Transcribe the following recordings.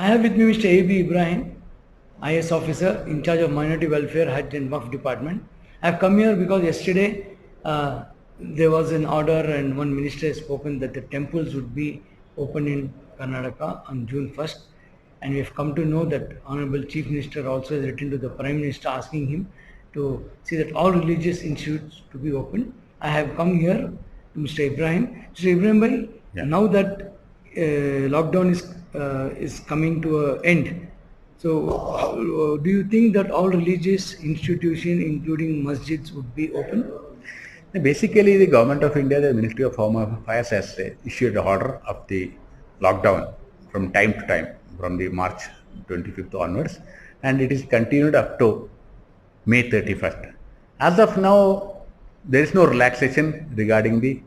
have with me Mr. A.B. Ibrahim, IS officer in charge of Minority Welfare, Hajj and Waqf Department. I have come here because yesterday there was an order and one minister has spoken that the temples would be open in Karnataka on June 1st. And we have come to know that Honorable Chief Minister also has written to the Prime Minister asking him to see that all religious institutes to be open. I have come here to Mr. Ibrahim. Mr. Ibrahim bhai, Yeah. now that lockdown is coming to an end, so do you think that all religious institutions, including masjids, would be open? Basically, the Government of India, the Ministry of Home Affairs has issued an order of the lockdown from time to time, from the March 25th onwards, and it is continued up to May 31st. As of now, there is no relaxation regarding the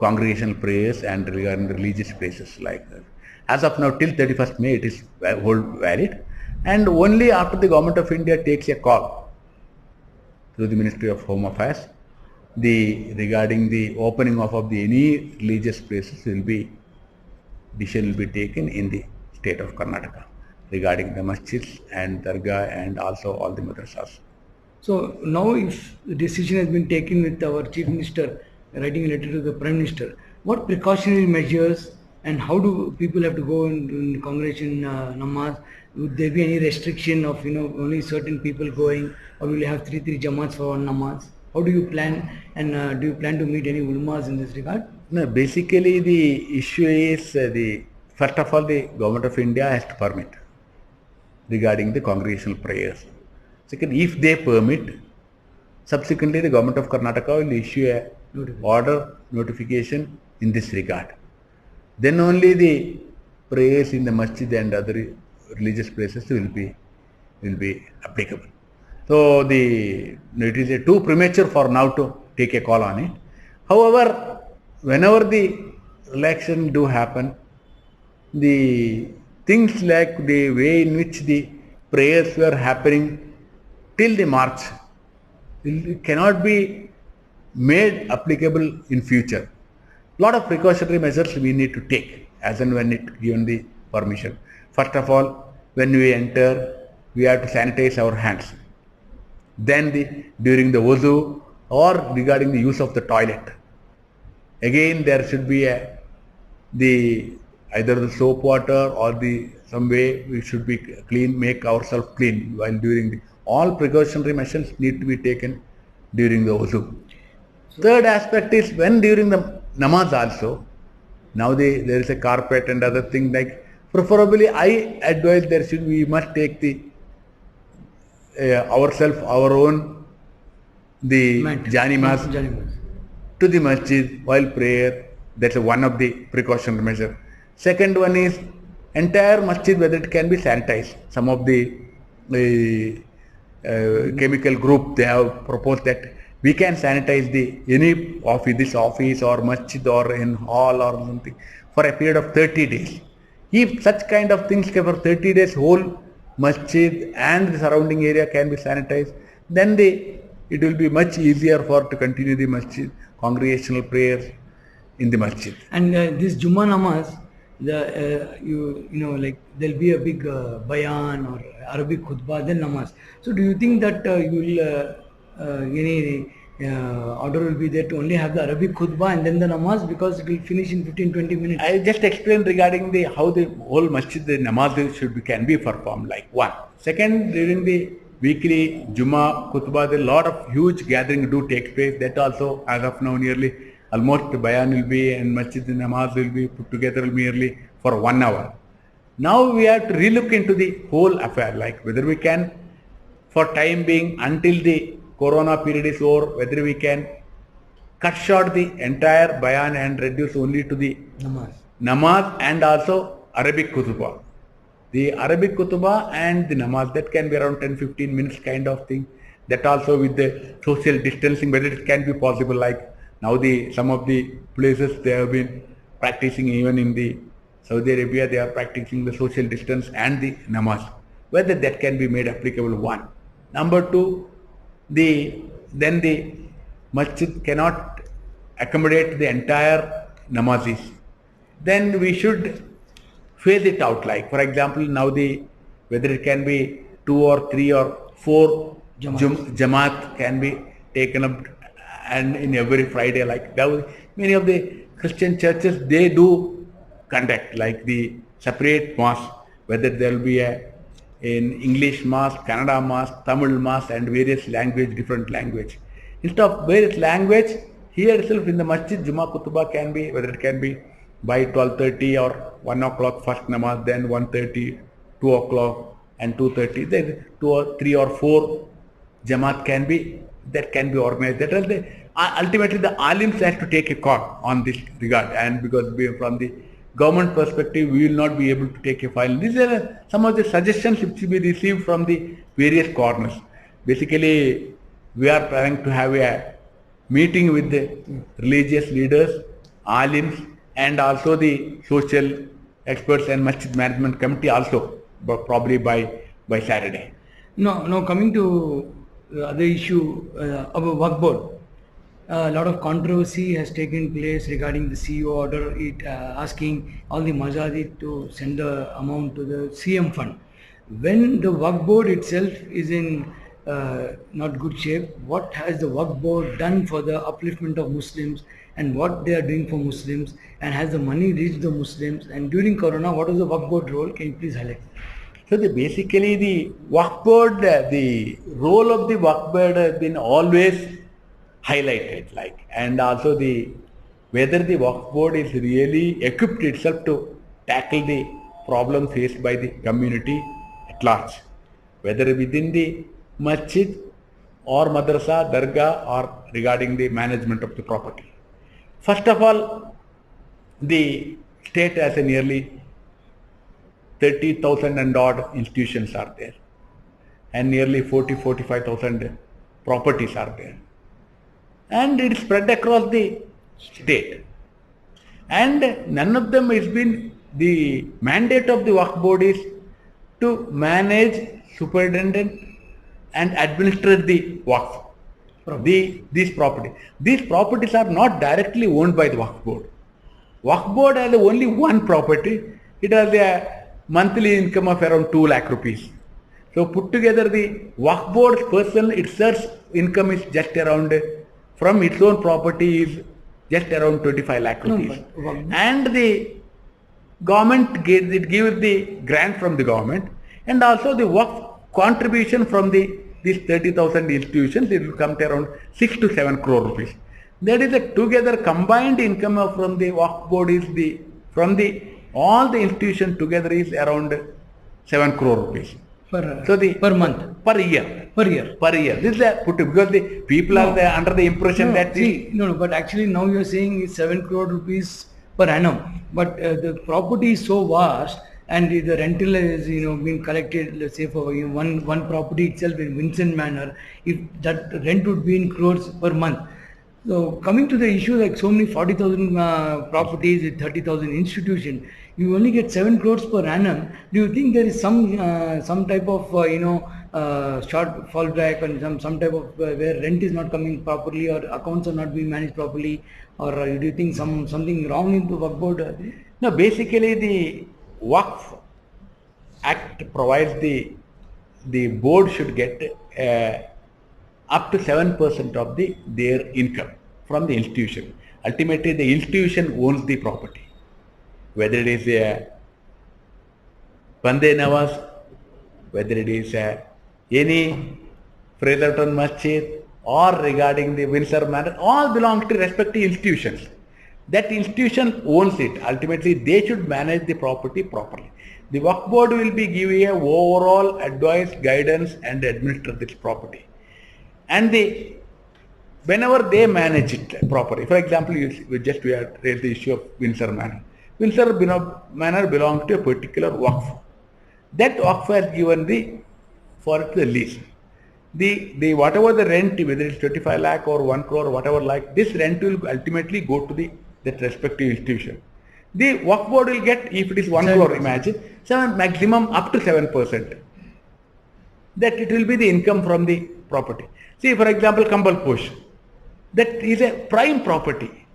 congregational prayers and regarding the religious places like that. As of now, till 31st May, it is hold valid, and only after the Government of India takes a call through the Ministry of Home Affairs, regarding the opening of the any religious places decision will be taken in the state of Karnataka regarding the masjids and dargah and also all the madrasas. So now, if the decision has been taken with our Chief Minister writing a letter to the Prime Minister, what precautionary measures and how do people have to go in congregation namaz? Would there be any restriction of only certain people going, or will you have three jamaats for one namaz? How do you plan, and do you plan to meet any ulamas in this regard? No, basically the issue is first of all the Government of India has to permit regarding the congregational prayers. Second, if they permit, subsequently the Government of Karnataka will issue a order notification in this regard. Then only the prayers in the masjid and other religious places will be applicable. So it is too premature for now to take a call on it. However, whenever the relaxation do happen, the things like the way in which the prayers were happening till the March, it cannot be made applicable in future. Lot of precautionary measures we need to take as and when it given the permission. First of all, when we enter, we have to sanitize our hands. Then during the wuzu or regarding the use of the toilet, again there should be either the soap water or some way we should be clean, make ourselves clean while during all precautionary measures need to be taken during the wuzu. Third aspect is when during the namaz also, now there is a carpet and other thing, like preferably I advise we must take our own janimas to the masjid while prayer. That's one of the precautionary measures. Second one is entire masjid whether it can be sanitized. Some of the chemical group, they have proposed that we can sanitize any office or masjid or in hall or something for a period of 30 days. If such kind of things for 30 days whole masjid and the surrounding area can be sanitized, then it will be much easier to continue the masjid, congregational prayers in the masjid. And this Jummah namaz, like there'll be a big bayan or Arabic khutbah, then namaz. So do you think that any order will be there to only have the Arabic khutbah and then the namaz, because it will finish in 15-20 minutes? I just explained regarding how the whole masjid, the namaz can be performed like one. Second, during the weekly Jummah khutbah, a lot of huge gathering do take place. That also, as of now, nearly almost bayan will be and masjid and namaz will be put together merely for 1 hour. Now we have to relook into the whole affair, like whether we can, for time being until the corona period is over, whether we can cut short the entire bayan and reduce only to the namaz and also Arabic khutbah. The Arabic khutbah and the namaz, that can be around 10-15 minutes kind of thing. That also with the social distancing, whether it can be possible, like now some of the places they have been practicing, even in the Saudi Arabia, they are practicing the social distance and the namaz. Whether that can be made applicable, one. Number two, then the masjid cannot accommodate the entire namazis. Then we should phase it out. Like for example, now whether it can be 2 or 3 or 4 Jamaat can be taken up, and in every Friday, like that many of the Christian churches, they do conduct like the separate mass, whether there will be in English mass, Kannada mass, Tamil mass, and various language, different language. Instead of various language, here itself in the masjid, Juma Kutubah can be, whether it can be by 12:30 or 1 o'clock first namaz, then 1:30, 2 o'clock and 2:30, then 2 or 3 or 4 Jamaat can be organized. That is ultimately the alims has to take a call on this regard, and because from the government perspective, we will not be able to take a final. These are some of the suggestions which we received from the various corners. Basically, we are planning to have a meeting with the religious leaders, alims, and also the social experts and masjid management committee also, but probably by Saturday. No, coming to the other issue of a work board. A lot of controversy has taken place regarding the CEO order, asking all the Mazahib to send the amount to the CM fund. When the work board itself is in not good shape, what has the work board done for the upliftment of Muslims, and what they are doing for Muslims, and has the money reached the Muslims? And during Corona, what was the work board role? Can you please highlight? So basically the work board, the role of the work board has been always highlighted, like, and also whether the work board is really equipped itself to tackle the problem faced by the community at large, whether within the masjid or madrasa, dargah, or regarding the management of the property. First of all, the state has a nearly 30,000 and odd institutions are there, and nearly 45,000 properties are there, and it is spread across the state, and none of them has been, the mandate of the Waqf board is to manage, superintend and administer the Waqf, these properties. These properties are not directly owned by the Waqf board. Waqf board has only one property. It has a monthly income of around 2 lakh rupees. So put together the Waqf board's personal itself income is just around, from its own property is just around 25 lakh rupees. And the government gives the grant from the government, and also the Waqf contribution from these 30,000 institutions, it will come to around 6 to 7 crore rupees. That is together combined income from the Waqf board is all the institutions together is around 7 crore rupees. Per month? Per year. Per year. Per year. This is because the people are under the impression that... but actually now you are saying it's 7 crore rupees per annum. But the property is so vast, and the rental is being collected, let's say for one property itself in Vincent Manor, if that rent would be in crores per month. So coming to the issue, like so many 40,000 properties with 30,000 institutions, you only get 7 crores per annum. Do you think there is some type of short fallback, and some type of where rent is not coming properly, or accounts are not being managed properly, or do you think something wrong in the Waqf board? No, basically the Waqf Act provides the board should get up to 7% of their income from the institution. Ultimately, the institution owns the property, whether it is a Bande Nawaz, whether it is any Fraserton Masjid, or regarding the Windsor Manor, all belong to respective institutions. That institution owns it. Ultimately, they should manage the property properly. The Waqf board will be giving a overall advice, guidance, and administer this property. And whenever they manage it properly, for example, we had raised the issue of Windsor Manor. Windsor Manor belongs to a particular Waqf. That Waqf has given for the lease. The whatever the rent, whether it's 25 lakh or 1 crore or whatever, like this rent will ultimately go to that respective institution. The Waqf board will get, if it is 1 crore, imagine, maximum up to 7%. That it will be the income from the property. See, for example, Kambal Posh, that is a prime property,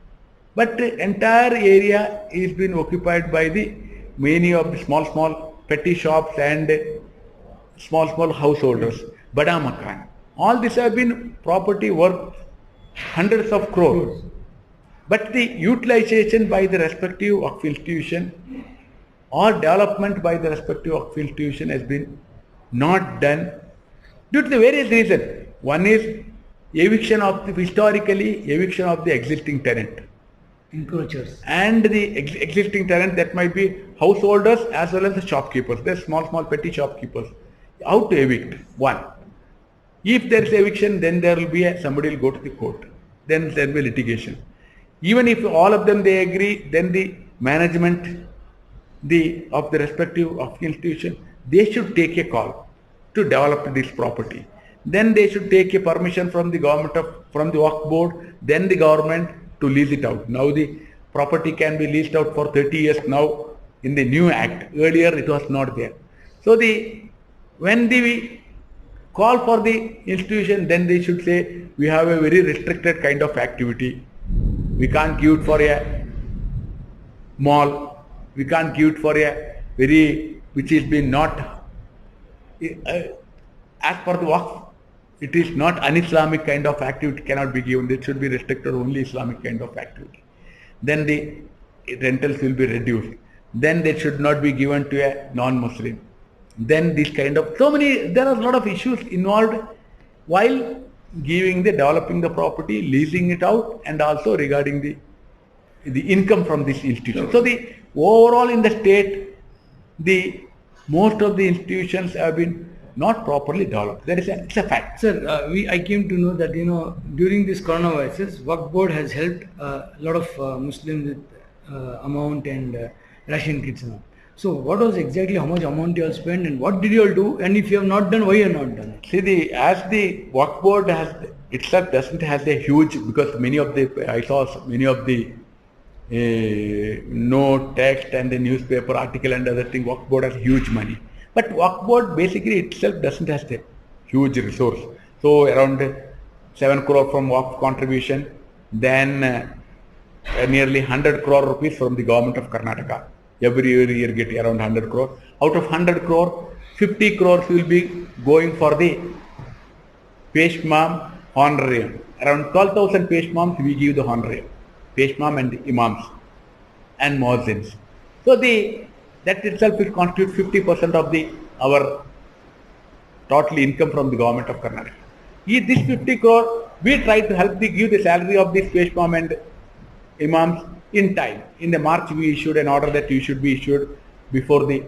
but the entire area is being occupied by the many of the small petty shops and small householders, bada makan. All these have been property worth hundreds of crores. But the utilization by the respective Waqf institution or development by the respective Waqf institution has been not done due to the various reasons. One is historically eviction of the existing tenant. Encroachers. And the existing tenant, that might be householders as well as the shopkeepers. There's small petty shopkeepers. How to evict? One. If there is eviction, then there will be somebody will go to the court. Then there will be litigation. Even if all of them they agree, then the management of the respective of institution, they should take a call to develop this property. Then they should take a permission from the government from the Waqf board, then the government to lease it out. Now the property can be leased out for 30 years now in the new act. Earlier it was not there. So when we call for the institution, then they should say we have a very restricted kind of activity. We can't give it for a mall. We can't give it for a which has been not as per the Waqf. It is not un-Islamic kind of activity cannot be given. It should be restricted only Islamic kind of activity. Then the rentals will be reduced. Then they should not be given to a non-Muslim. Then this kind of there are a lot of issues involved while developing the property, leasing it out, and also regarding the income from this institution. So the overall in the state, most of the institutions have been not properly developed. It's a fact. Sir, I came to know that during this coronavirus, Waqf board has helped a lot of Muslims with amount and ration kits and all. So what was exactly how much amount you all spent and what did you all do? And if you have not done, why you have not done it? See, as the Waqf board itself doesn't have a huge, because I saw many of the note, text and the newspaper article and other thing, Waqf board has huge money. But Waqf board basically itself doesn't have a huge resource. So around 7 crore from Waqf contribution, then nearly 100 crore rupees from the government of Karnataka. Every year get around 100 crore. Out of 100 crore, 50 crores will be going for the Peshmam honorarium. Around 12,000 Peshmams we give the honorarium. Peshmam and the Imams and Muazzins. So that itself will constitute 50% of our total income from the government of Karnataka. This 50 crore, we try to help give the salary of this Peshmam and Imams in time. In the March we issued an order that you should be issued before the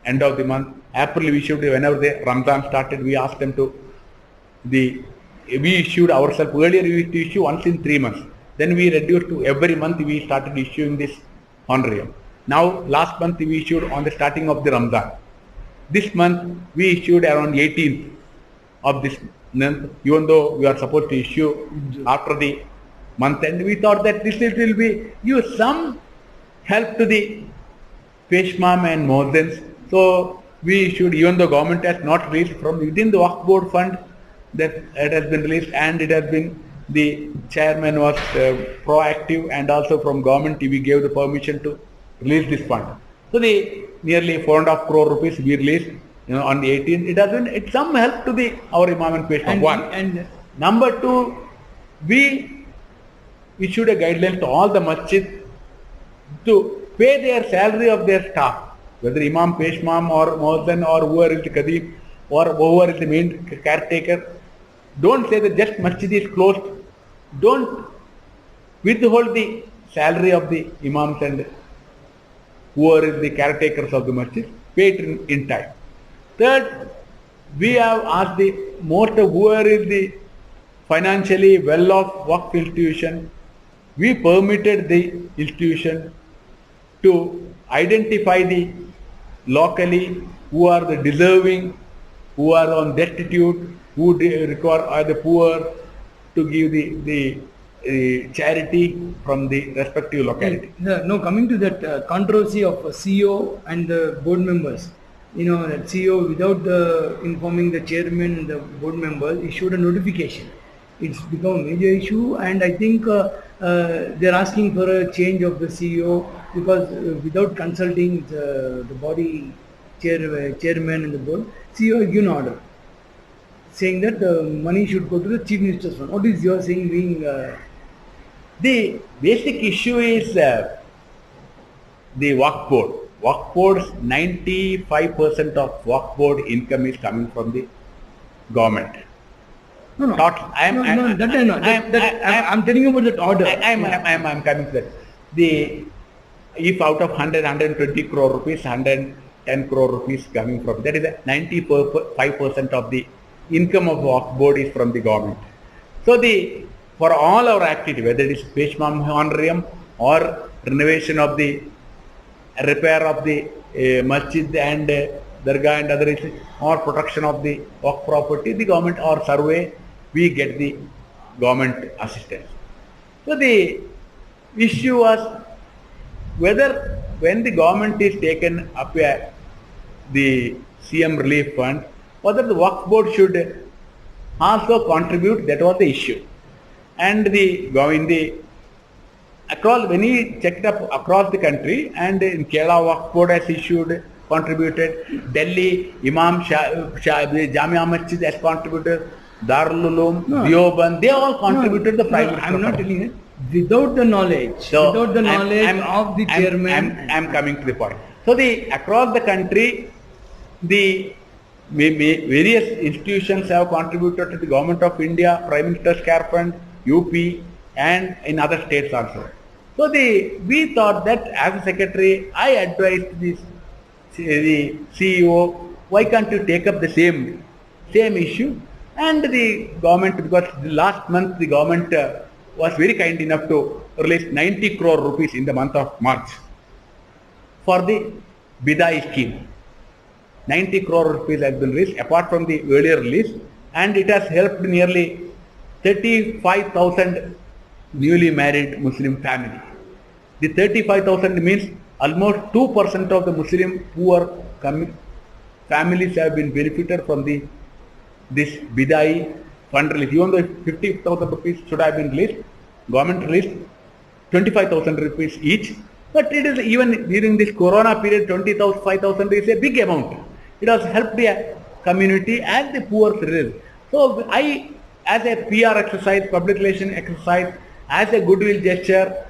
end of the month. April we issued, whenever the Ramadan started, we asked them to, we issued ourselves, earlier we used to issue once in 3 months. Then we reduced to every month we started issuing this honorarium. Now last month we issued on the starting of the Ramadan. This month we issued around 18th of this month, even though we are supposed to issue after the month end. We thought that this will be give some help to the Peshmam and Muazzins. So we issued, even though government has not released from within the Waqf board fund, that it has been released, and it has been, the chairman was proactive, and also from government we gave the permission to release this fund. So the nearly 4.5 crore rupees we released on the 18th. It has been some help to our Imam and Peshmam. And number two, we issued a guideline to all the masjid to pay their salary of their staff, whether Imam, Peshmam or Muazzin or whoever is the Qadim or whoever is the main caretaker. Don't say that just masjid is closed. Don't withhold the salary of the Imams and whoever is the caretakers of the masjid. Pay it in time. Third, we have asked whoever is the financially well-off Waqf institution, we permitted the institution to identify the locally who are the deserving, who are on destitute, who are the poor, to give the charity from the respective locality. No, coming to that controversy of CEO and the board members, that CEO, without informing the chairman and the board members, issued a notification It's become a major issue, and I think they're asking for a change of the CEO because without consulting the body chairman and the board, CEO has given order saying that the money should go to the chief minister's fund. What is your saying being? The basic issue is the Waqf board. Waqf board's 95% of Waqf board income is coming from the government. No, no. Not, I am, no, I, no, that I know. I'm telling you about that order. I'm coming to that. If out of 120 crore rupees, 110 crore rupees coming from, that is 95% of the income of Waqf board is from the government. So for all our activity, whether it is Peshma Honorarium or renovation of the repair of the masjid and dargah and other issues, or protection of the Waqf property, the government, or survey, we get the government assistance. So the issue was whether when the government is taken up the CM relief fund, whether the Waqf board should also contribute. That was the issue. And across, when he checked up across the country, and in Kerala Waqf board has issued, contributed, Delhi Imam Jamia Masjid has contributed, Darul Uloom, Deoband, they all contributed the private. I'm not telling it. Without the knowledge, of the chairman. I'm coming to the point. So across the country, the various institutions have contributed to the Government of India, Prime Minister's Care Fund, UP, and in other states also. So we thought that as a secretary, I advised the CEO, why can't you take up the same issue? And the government, because last month the government was very kind enough to release 90 crore rupees in the month of March for the Bidai scheme. 90 crore rupees has been released apart from the earlier release, and it has helped nearly 35,000 newly married Muslim families. The 35,000 means almost 2% of the Muslim poor families have been benefited from this Bidai fund release. Even though 50,000 rupees should have been released, government released 25,000 rupees each. But it is, even during this Corona period, 25,000 is a big amount. It has helped the community and the poor citizens. So I, as a PR exercise, public relation exercise, as a goodwill gesture,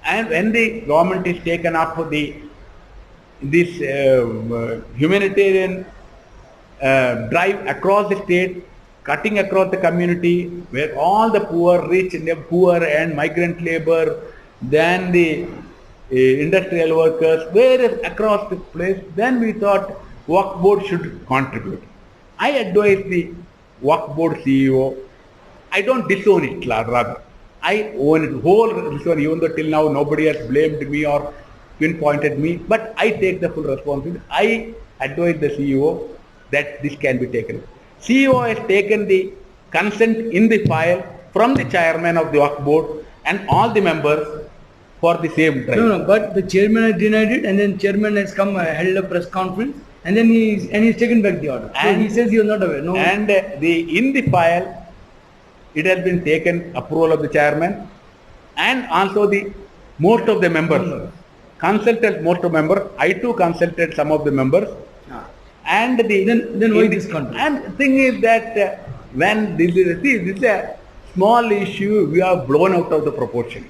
and when the government is taken up for this humanitarian drive across the state, cutting across the community, where all the poor, rich and poor and migrant labor, then the industrial workers, whereas across the place, then we thought Waqf board should contribute. I advised the Waqf board CEO, I don't disown it, rather. I own it, whole disown, even though till now nobody has blamed me or pinpointed me, but I take the full responsibility. I advise the CEO that this can be taken. CEO has taken the consent in the file from the chairman of the Waqf board and all the members for the same drive. No, but the chairman has denied it, and then chairman has come, held a press conference, and then he's taken back the order. And so he says he was not aware. No. And in the file, it has been taken approval of the chairman, and also most of the members consulted most of the members. I too consulted some of the members. And then why this controversy? And the thing is that when this is a small issue, we are blown out of the proportion.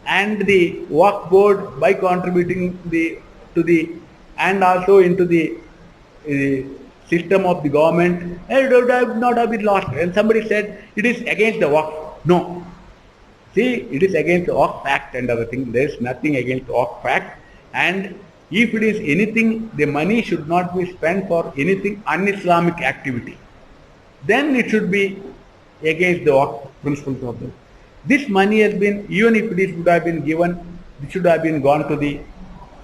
And the Waqf board, by contributing and also into the system of the government, it would not have been lost. And somebody said it is against the Waqf. No. See, it is against the Waqf Act and other things. There is nothing against the Waqf Act. And if it is anything, the money should not be spent for anything un-Islamic activity. Then it should be against the Waqf principles of the. This money has been, even if it would have been given, it should have been gone to the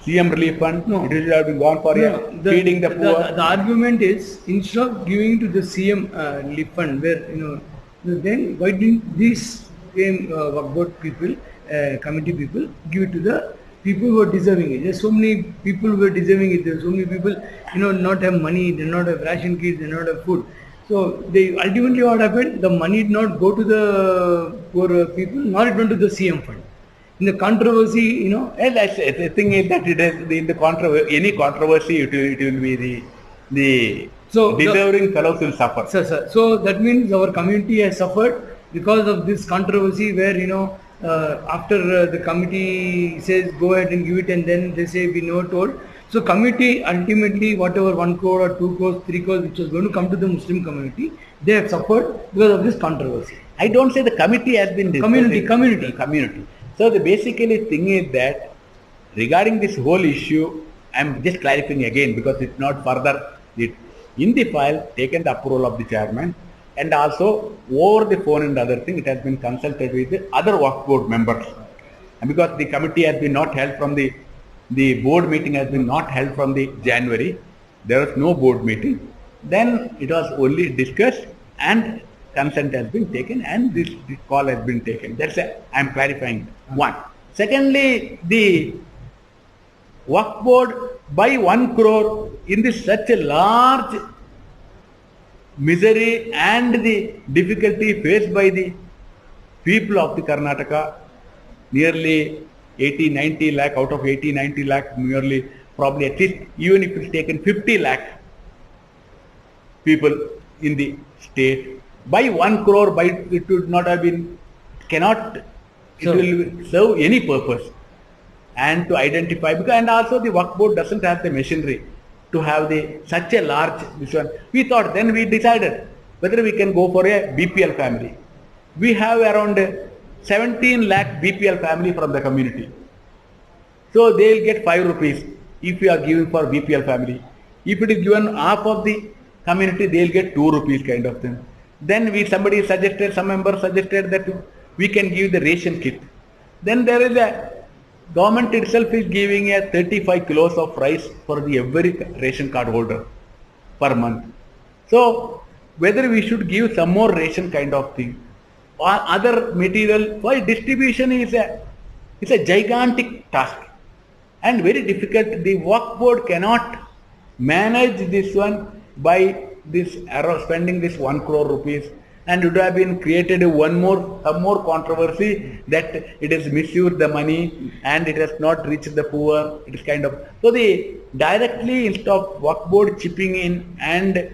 CM relief fund. No. It should have been gone for feeding the poor. The argument is, instead of giving to the CM relief fund, where then why didn't these same Waqf board people, committee people, give it to the people who are deserving it? There's so many people who are deserving it. There's so many people, not have money, they not have ration kits, they not have food. So they ultimately what happened? The money did not go to the poor people, nor it went to the CM fund. In the controversy, And the thing is that it is in the any controversy, it will be the So deserving fellows will suffer. sir. So that means our community has suffered because of this controversy where after the committee says go ahead and give it and then they say we never told. So committee ultimately whatever 1 crore or 2 crores, 3 crores which was going to come to the Muslim community, they have suffered because of this controversy. I don't say the committee has been community. So the basically thing is that regarding this whole issue, I am just clarifying again because it's not further. In the file taken the approval of the chairman and also over the phone and other thing, it has been consulted with the other Waqf board members. And because the committee has been not held from the board meeting has been not held from the January, there was no board meeting. Then it was only discussed and consent has been taken and this call has been taken. That's I am clarifying. One. Secondly, the Waqf board by 1 crore in this such a large misery and the difficulty faced by the people of the Karnataka, nearly 80-90 lakh out of 80-90 lakh, nearly probably at least even if it's taken 50 lakh people in the state, by 1 crore, by it would not have been, cannot, it will serve any purpose. And to identify, because and also the Waqf board doesn't have the machinery to have such a large this one. We thought, then we decided whether we can go for a BPL family. We have around 17 lakh BPL family from the community. So they will get 5 rupees if we are giving for BPL family. If it is given half of the community, they will get 2 rupees kind of thing. Then some member suggested that we can give the ration kit. Then there is a government itself is giving a 35 kilos of rice for every ration card holder per month. So whether we should give some more ration kind of thing or other material for distribution is a gigantic task and very difficult. The Waqf board cannot manage this one by this spending this 1 crore rupees. And it would have been created some more controversy that it has misused the money and it has not reached the poor. It is kind of, so directly instead of Waqf board chipping in and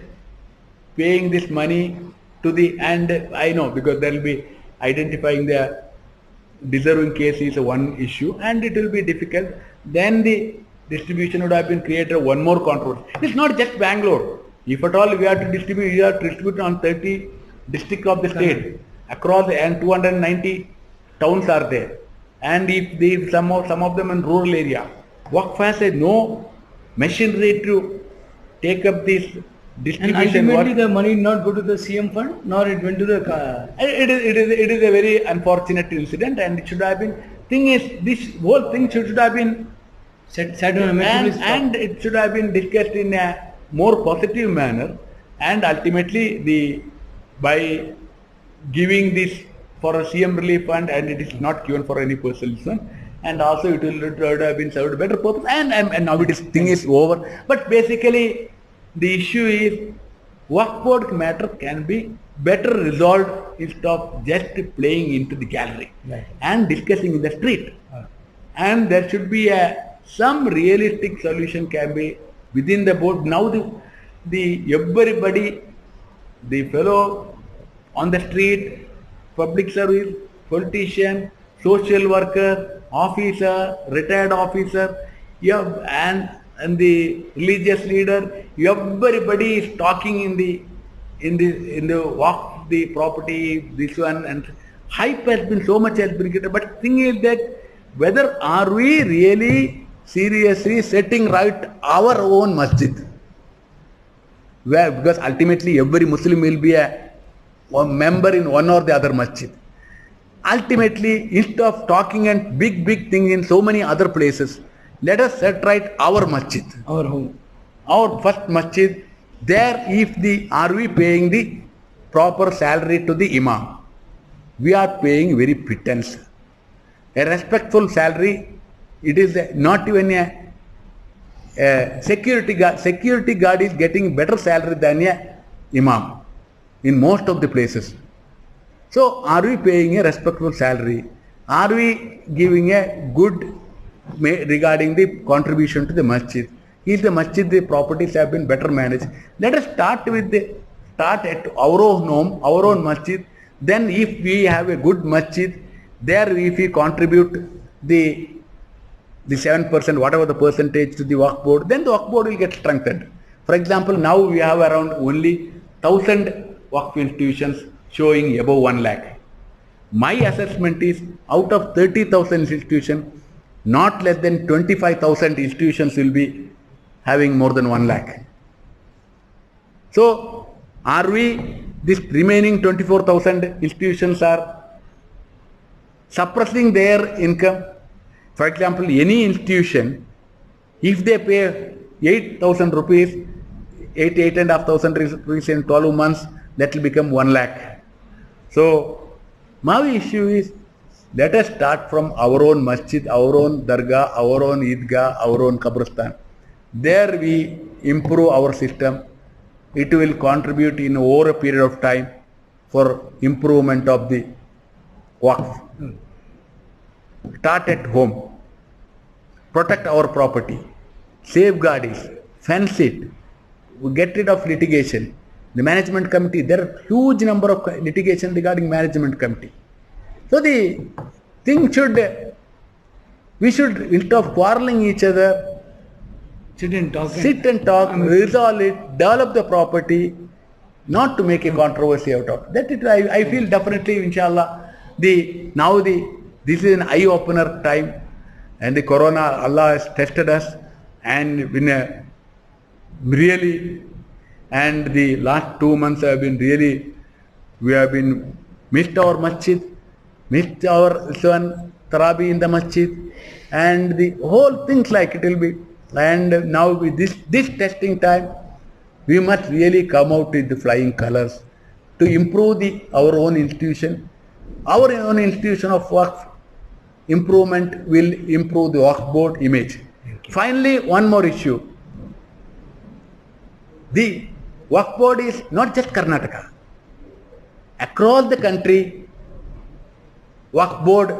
paying this money to and I know because there will be identifying the deserving case is one issue and it will be difficult. Then the distribution would have been created one more controversy. It's not just Bangalore. If at all we have to distribute on 30 district of the state across and 290 towns are there, and if some of them in rural area, Waqf has no machinery to take up this distribution. And ultimately the money did not go to the CM fund, nor it went to the. It is a very unfortunate incident, and it should have been. Thing is, this whole thing should have been set on a machinery and it should have been discussed in a more positive manner, and ultimately by giving this for a CM relief fund and it is not given for any personal reason, and also it would have been served a better purpose and now thing is over. But basically the issue is Waqf board matter can be better resolved instead of just playing into the gallery and discussing in the street. And there should be some realistic solution can be within the board. Now everybody, the fellow on the street, public service, politician, social worker, officer, retired officer, and the religious leader, everybody is talking in the Waqf, the property, this one, and hype has been so much has been created. But thing is that whether are we really seriously setting right our own masjid? Where, because ultimately every Muslim will be a member in one or the other masjid. Ultimately, instead of talking and big thing in so many other places, let us set right our masjid, our home, our first masjid. There, are we paying the proper salary to the imam? We are paying very pittance. A respectful salary. It is not even a security guard. Security guard is getting better salary than a imam. in most of the places. So are we paying a respectable salary? Are we giving a good regarding the contribution to the masjid? Is the masjid, the properties have been better managed? Let us start at our own home, our own masjid. Then if we have a good masjid, there if we contribute the 7%, whatever the percentage to the Waqf board, then the Waqf board will get strengthened. For example, now we have around only 1,000 Waqf institutions showing above 1 lakh. My assessment is out of 30,000 institutions, not less than 25,000 institutions will be having more than 1 lakh. So, are we, this remaining 24,000 institutions are suppressing their income? For example, any institution, if they pay 8,000 rupees, 8,500 rupees in 12 months, that will become 1 lakh. So, my issue is, let us start from our own masjid, our own dargah, our own idgah, our own qabristan. There we improve our system. It will contribute in over a period of time for improvement of the Waqf. Start at home. Protect our property. Safeguard it. Fence it. We get rid of litigation. The management committee, there are huge number of litigation regarding management committee. So the thing should, we should, instead of quarreling each other, sit and talk, resolve it, develop the property, not to make a controversy out of that. I feel definitely, inshallah, this is an eye-opener time, and the corona, Allah has tested us, and really, and the last 2 months have been really, we have been missed our masjid, missed our Tarabi in the masjid, and the whole things like it will be. And now with this testing time, we must really come out with the flying colors to improve our own institution. Our own institution of Waqf improvement will improve the Waqf board image. Finally, one more issue. The Waqf board is not just Karnataka. Across the country, Waqf board,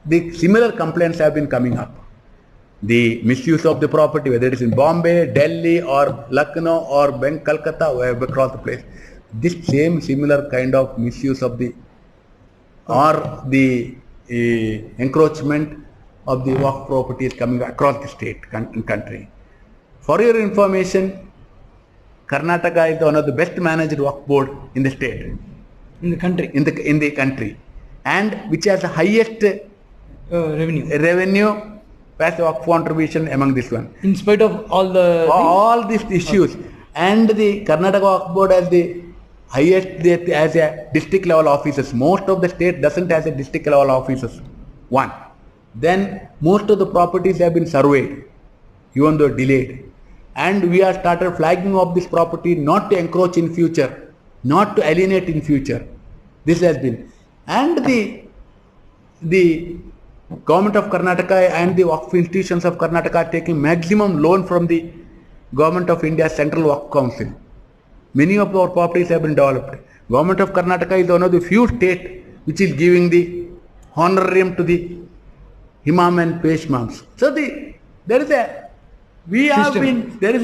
the similar complaints have been coming up. The misuse of the property, whether it is in Bombay, Delhi or Lucknow or Calcutta, or across the place. This same similar kind of misuse of the encroachment of the Waqf property is coming across the state and country. For your information, Karnataka is one of the best managed Waqf board in the state. In the country? In the country. And which has the highest revenue as a Waqf contribution among this one. In spite of all these issues. Okay. And the Karnataka Waqf board has the highest as a district level officers. Most of the state doesn't have a district level officers. One. Then most of the properties have been surveyed, even though delayed. And we have started flagging of this property not to encroach in future, not to alienate in future. This has been. And the Government of Karnataka and the Waqf institutions of Karnataka are taking maximum loan from the Government of India Central Waqf Council. Many of our properties have been developed. Government of Karnataka is one of the few states which is giving the honorarium to the Imam and Peshmams. So there is a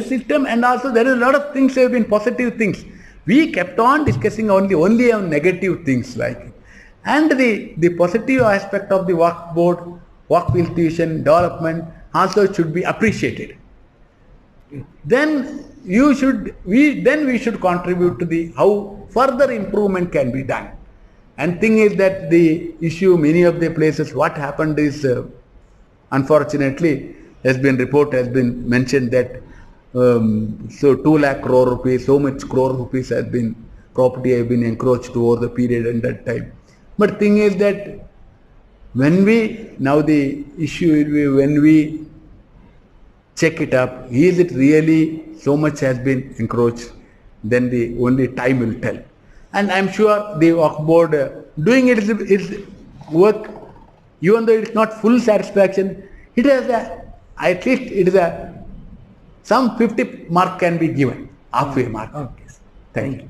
system, and also there is a lot of things have been positive things. We kept on discussing only on negative things like. And the positive aspect of the Waqf board, Waqf institution development also should be appreciated. Then we should contribute to how further improvement can be done. And thing is that the issue, many of the places, what happened is, unfortunately, has been mentioned that so 2 lakh crore rupees, so much crore rupees property have been encroached over the period and that time. But thing is that when the issue will be when we check it up, is it really so much has been encroached, then the only time will tell. And I'm sure the Waqf board doing its work, even though it's not full satisfaction, it has at least some 50 mark can be given, halfway mark. Okay. Thank you.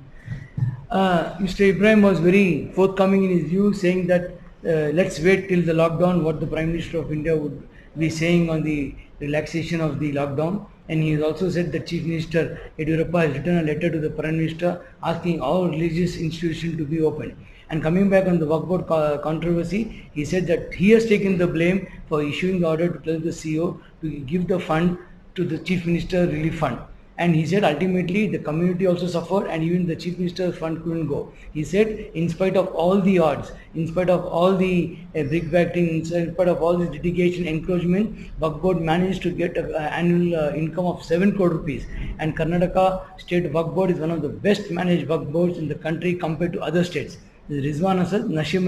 Mr. Ibrahim was very forthcoming in his view, saying that let's wait till the lockdown, what the Prime Minister of India would be saying on the relaxation of the lockdown. And he has also said that Chief Minister Yediyurappa has written a letter to the Prime Minister asking all religious institutions to be open. And coming back on the Waqf Board controversy, he said that he has taken the blame for issuing the order to tell the CEO to give the fund to the Chief Minister Relief Fund. And he said ultimately the community also suffered and even the Chief Minister's fund couldn't go. He said in spite of all the odds, in spite of all the brickbacking, in spite of all the litigation, encroachment, Waqf Board managed to get an annual income of 7 crore rupees. And Karnataka State Waqf Board is one of the best managed Waqf Boards in the country compared to other states. Rizwan Asad, Nashim